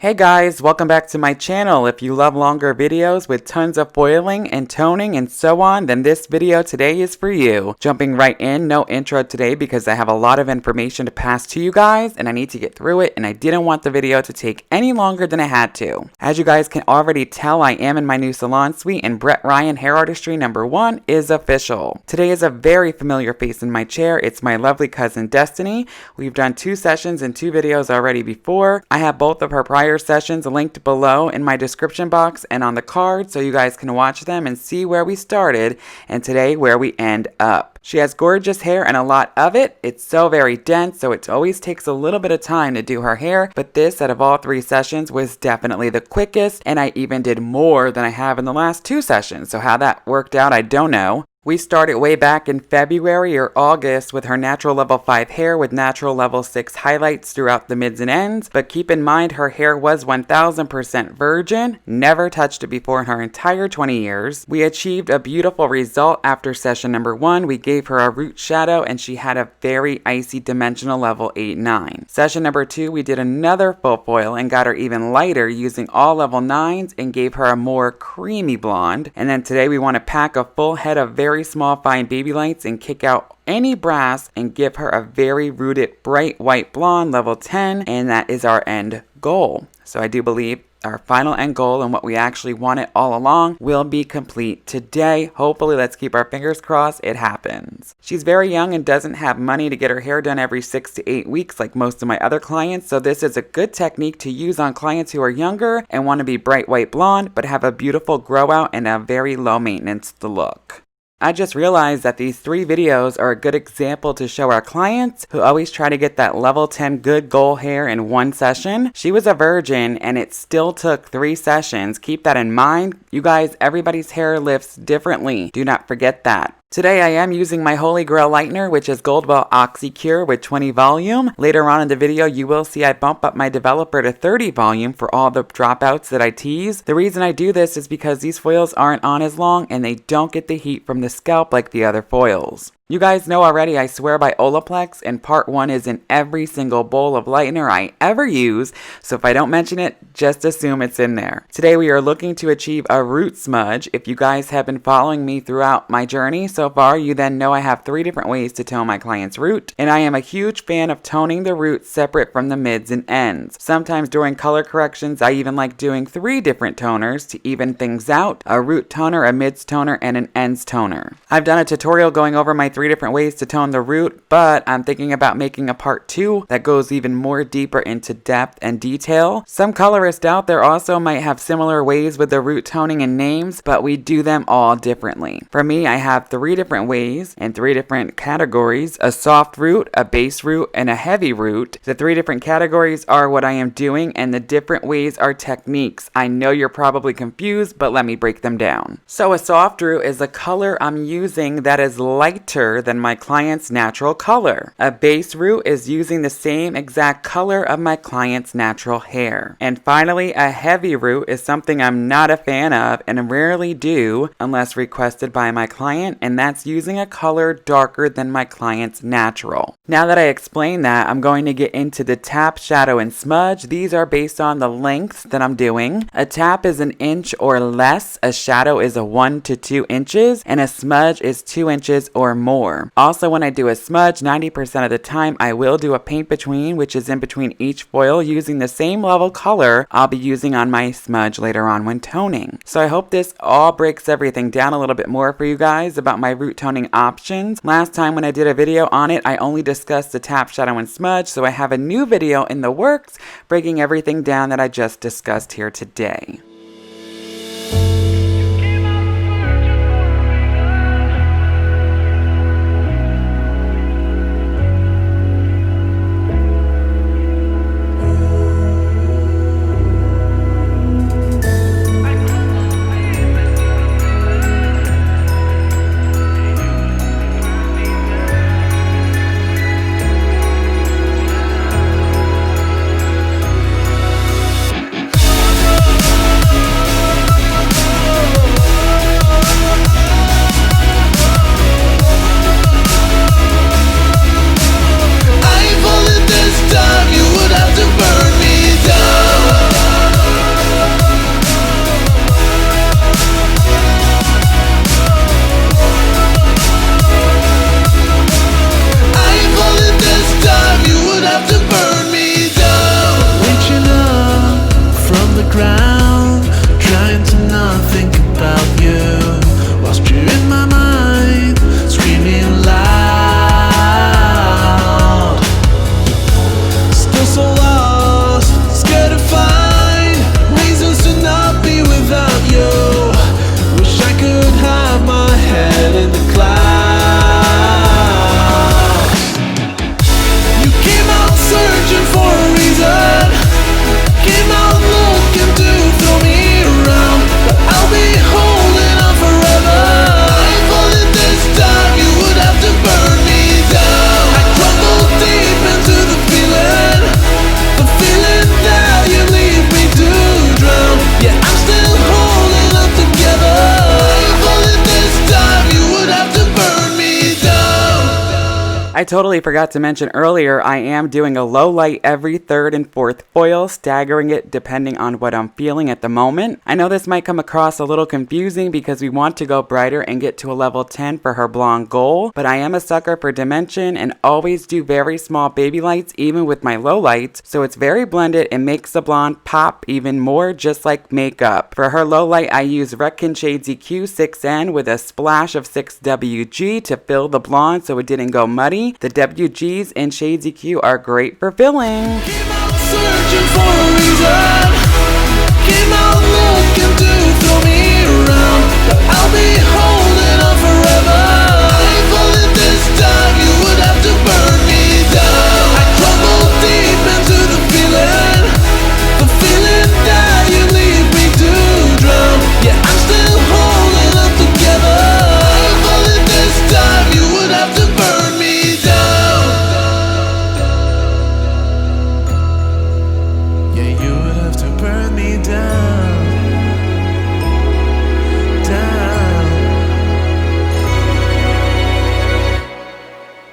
Hey guys, welcome back to my channel. If you love longer videos with tons of foiling and toning and so on, then this video today is for you. Jumping right in, no intro today because I have a lot of information to pass to you guys and I need to get through it and I didn't want the video to take any longer than I had to. As you guys can already tell, I am in my new salon suite and Brett Ryan Hair Artistry #1 is official. Today is a very familiar face in my chair. It's my lovely cousin Destiny. We've done 2 sessions and 2 videos already before. I have both of her prior sessions linked below in my description box and on the card so you guys can watch them and see where we started and today where we end up. She has gorgeous hair and a lot of it. It's so very dense, so it always takes a little bit of time to do her hair, but this out of all 3 sessions was definitely the quickest, and I even did more than I have in the last 2 sessions, so how that worked out I don't know. We started way back in February or August with her natural level 5 hair with natural level 6 highlights throughout the mids and ends, but keep in mind her hair was 1000% virgin, never touched it before in her entire 20 years. We achieved a beautiful result after session number 1. We gave her a root shadow and she had a very icy dimensional level 8-9. Session number 2, we did another full foil and got her even lighter using all level 9s and gave her a more creamy blonde. And then today we want to pack a full head of very small fine Babylights and kick out any brass and give her a very rooted bright white blonde level 10, and that is our end goal. So I do believe our final end goal and what we actually wanted all along will be complete today. Hopefully, let's keep our fingers crossed it happens. She's very young and doesn't have money to get her hair done every 6 to 8 weeks like most of my other clients, so this is a good technique to use on clients who are younger and want to be bright white blonde but have a beautiful grow out and a very low maintenance look. I just realized that these 3 videos are a good example to show our clients who always try to get that level 10 good goal hair in 1 session. She was a virgin and it still took 3 sessions. Keep that in mind. You guys, everybody's hair lifts differently. Do not forget that. Today I am using my Holy Grail Lightener, which is Goldwell Oxycure with 20 volume. Later on in the video, you will see I bump up my developer to 30 volume for all the dropouts that I tease. The reason I do this is because these foils aren't on as long and they don't get the heat from the scalp like the other foils. You guys know already I swear by Olaplex, and part 1 is in every single bowl of lightener I ever use, so if I don't mention it, just assume it's in there. Today we are looking to achieve a root smudge. If you guys have been following me throughout my journey so far, you then know I have 3 different ways to tone my client's root, and I am a huge fan of toning the root separate from the mids and ends. Sometimes during color corrections, I even like doing 3 different toners to even things out: a root toner, a mids toner, and an ends toner. I've done a tutorial going over my 3 different ways to tone the root, but I'm thinking about making a part 2 that goes even more deeper into depth and detail. Some colorists out there also might have similar ways with the root toning and names, but we do them all differently. For me, I have 3 different ways and 3 different categories: a soft root, a base root, and a heavy root. The 3 different categories are what I am doing, and the different ways are techniques. I know you're probably confused, but let me break them down. So a soft root is a color I'm using that is lighter than my client's natural color. A base root is using the same exact color of my client's natural hair. And finally, a heavy root is something I'm not a fan of and rarely do unless requested by my client, and that's using a color darker than my client's natural. Now that I explained that, I'm going to get into the tap, shadow, and smudge. These are based on the lengths that I'm doing. A tap is 1 inch or less, a shadow is 1 to 2 inches, and a smudge is 2 inches or more. Also, when I do a smudge, 90% of the time I will do a paint between, which is in between each foil using the same level color I'll be using on my smudge later on when toning. So I hope this all breaks everything down a little bit more for you guys about my root toning options. Last time when I did a video on it, I only discussed the tap, shadow, and smudge, so I have a new video in the works breaking everything down that I just discussed here today. ground, trying to not think about you, whilst you're in my mind, screaming loud. Still so lost, scared to find reasons to not be without you. Wish I could hide my head in the clouds. You came out searching for a reason, came out looking to throw me around, but I'll be holding on forever. If only this time you would have to burn me down. I crumble deep into the feeling that you leave me to drown. Yeah, I'm still holding up together. If only this time you would have to burn me down. I totally forgot to mention earlier, I am doing a low light every third and fourth foil, staggering it depending on what I'm feeling at the moment. I know this might come across a little confusing because we want to go brighter and get to a level 10 for her blonde goal, but I am a sucker for dimension and always do very small baby lights even with my low lights, so it's very blended and makes the blonde pop even more, just like makeup. For her low light, I use Redken Shades EQ 6N with a splash of 6WG to fill the blonde so it didn't go muddy. The WGs in Shades EQ are great for filling. Came out searching for a reason, came out looking to throw me around, but I'll be holding on forever. If only this time you would have to burn me down. I crumble deep into the feeling that you leave me to drown. Yeah, I'm still holding up together. If only this time you would have to burn me down. Yeah, you would have to burn me down.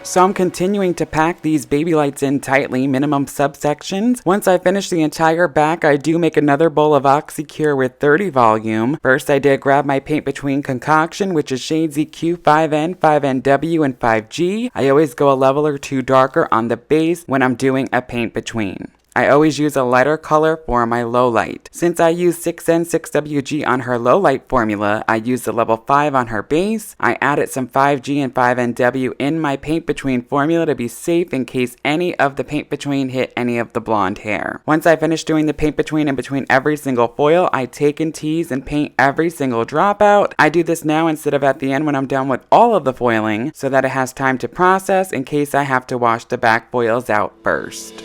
So I'm continuing to pack these baby lights in tightly, minimum subsections. Once I finish the entire back, I do make another bowl of Oxycure with 30 volume. First I did grab my paint between concoction, which is Shades EQ 5N, 5NW, and 5G. I always go a level or two darker on the base when I'm doing a paint between. I always use a lighter color for my low light. Since I use 6N 6WG on her low light formula, I used the level 5 on her base. I added some 5G and 5NW in my paint between formula to be safe in case any of the paint between hit any of the blonde hair. Once I finish doing the paint between and between every single foil, I take and tease and paint every single dropout. I do this now instead of at the end when I'm done with all of the foiling, so that it has time to process in case I have to wash the back foils out first.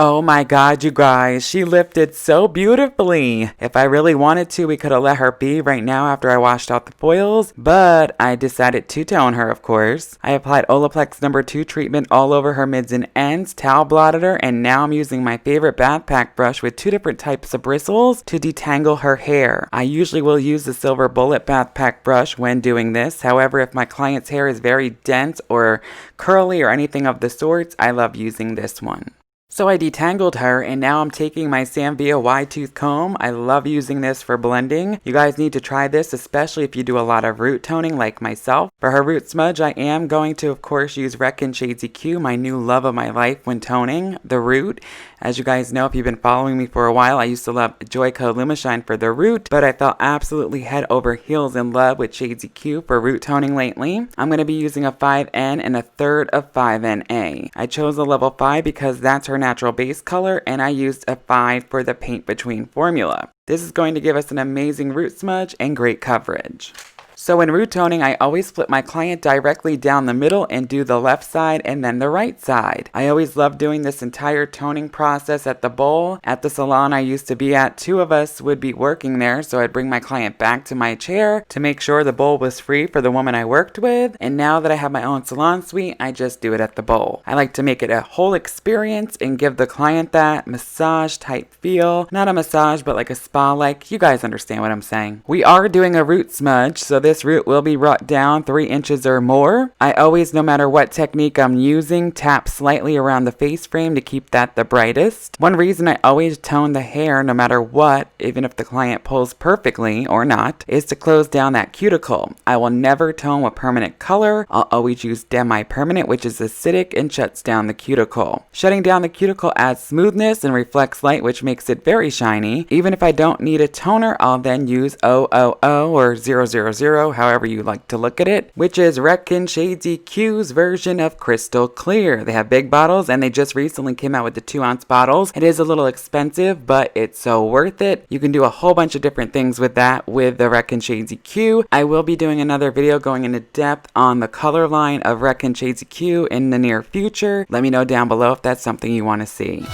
Oh my god, you guys, she lifted so beautifully. If I really wanted to, we could have let her be right now after I washed out the foils, but I decided to tone her, of course. I applied Olaplex number 2 treatment all over her mids and ends, towel blotted her, and now I'm using my favorite bath pack brush with 2 different types of bristles to detangle her hair. I usually will use the silver bullet bath pack brush when doing this. However, if my client's hair is very dense or curly or anything of the sorts, I love using this one. So I detangled her, and now I'm taking my Samvia wide tooth comb. I love using this for blending. You guys need to try this, especially if you do a lot of root toning like myself. For her root smudge, I am going to, of course, use Redken Shades EQ, my new love of my life when toning the root. As you guys know, if you've been following me for a while, I used to love Joico Lumishine for the root, but I fell absolutely head over heels in love with Shades EQ for root toning lately. I'm going to be using a 5N and a third of 5NA. I chose a level 5 because that's her natural base color, and I used a 5 for the paint between formula. This is going to give us an amazing root smudge and great coverage. So in root toning, I always flip my client directly down the middle and do the left side and then the right side. I always love doing this entire toning process at the bowl. At the salon I used to be at, 2 of us would be working there, so I'd bring my client back to my chair to make sure the bowl was free for the woman I worked with. And now that I have my own salon suite, I just do it at the bowl. I like to make it a whole experience and give the client that massage type feel. Not a massage, but like a spa-like. You guys understand what I'm saying. We are doing a root smudge, so this root will be brought down 3 inches or more. I always, no matter what technique I'm using, tap slightly around the face frame to keep that the brightest. One reason I always tone the hair no matter what, even if the client pulls perfectly or not, is to close down that cuticle. I will never tone with permanent color. I'll always use demi-permanent, which is acidic and shuts down the cuticle. Shutting down the cuticle adds smoothness and reflects light, which makes it very shiny. Even if I don't need a toner, I'll then use 000 or 000, however you like to look at it, which is Redken Shades EQ's version of Crystal Clear. They have big bottles, and they just recently came out with the 2-ounce bottles. It is a little expensive, but it's so worth it. You can do a whole bunch of different things with that with the Redken Shades EQ. I will be doing another video going into depth on the color line of Redken Shades EQ in the near future. Let me know down below if that's something you want to see.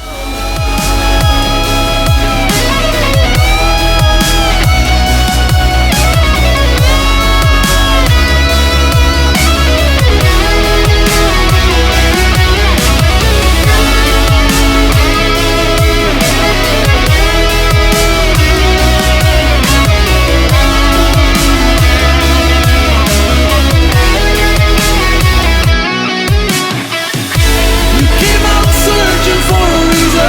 Came out searching for a reason.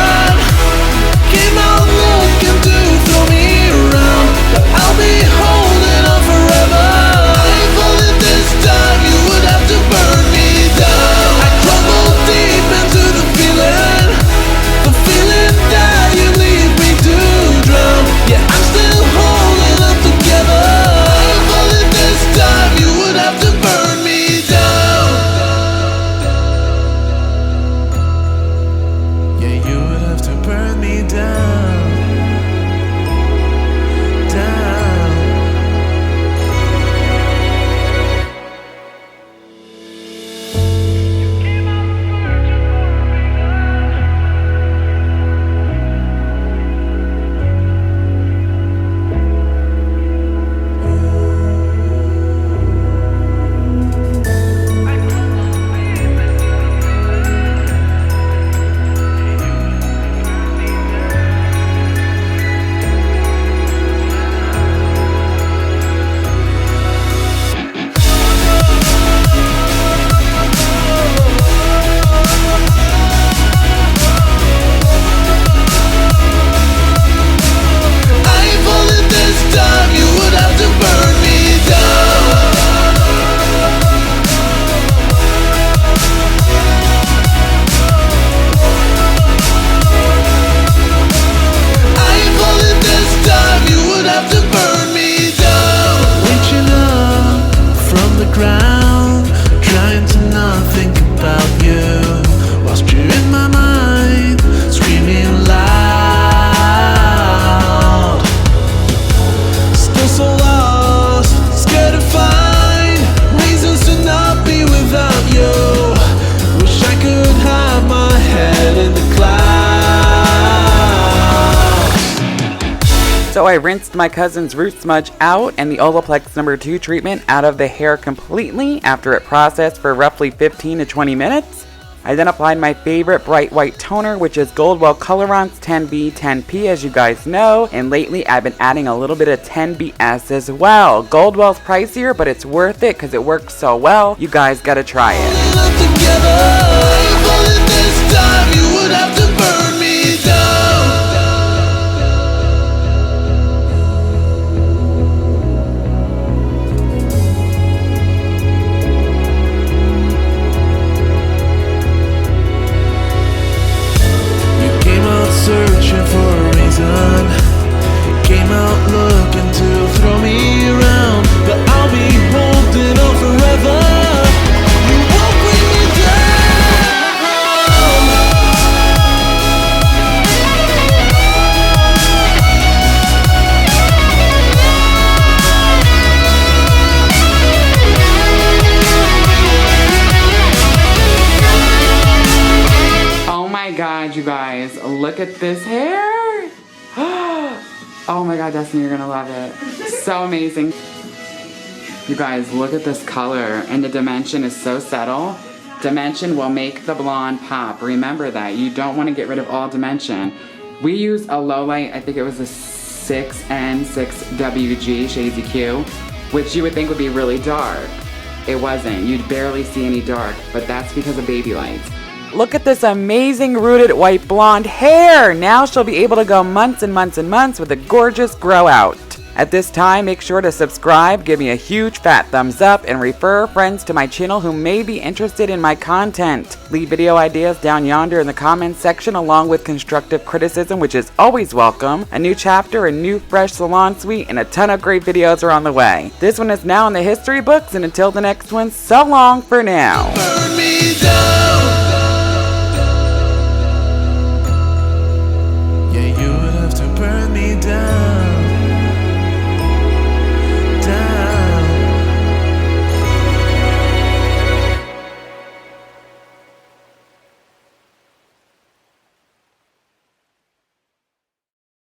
So I rinsed my cousin's root smudge out and the Olaplex number 2 treatment out of the hair completely after it processed for roughly 15 to 20 minutes. I then applied my favorite bright white toner, which is Goldwell Colorants 10B 10P, as you guys know, and lately I've been adding a little bit of 10BS as well. Goldwell's pricier, but it's worth it because it works so well. You guys gotta try it. Searching for a reason, came out looking to throw me around, but I'll be holding on forever. You won't bring me Oh my god, you guys, look at this hair. Oh my god, Destiny, you're gonna love it. So amazing. You guys, look at this color, and the dimension is so subtle. Dimension will make the blonde pop. Remember that. You don't want to get rid of all dimension. We used a LowLight, I think it was a 6N6WG Shades EQ, which you would think would be really dark. It wasn't. You'd barely see any dark, but that's because of Babylights. Look at this amazing rooted white blonde hair! Now she'll be able to go months and months and months with a gorgeous grow out. At this time, make sure to subscribe, give me a huge fat thumbs up, and refer friends to my channel who may be interested in my content. Leave video ideas down yonder in the comments section along with constructive criticism, which is always welcome. A new chapter, a new fresh salon suite, and a ton of great videos are on the way. This one is now in the history books, and until the next one, so long for now. burn me down.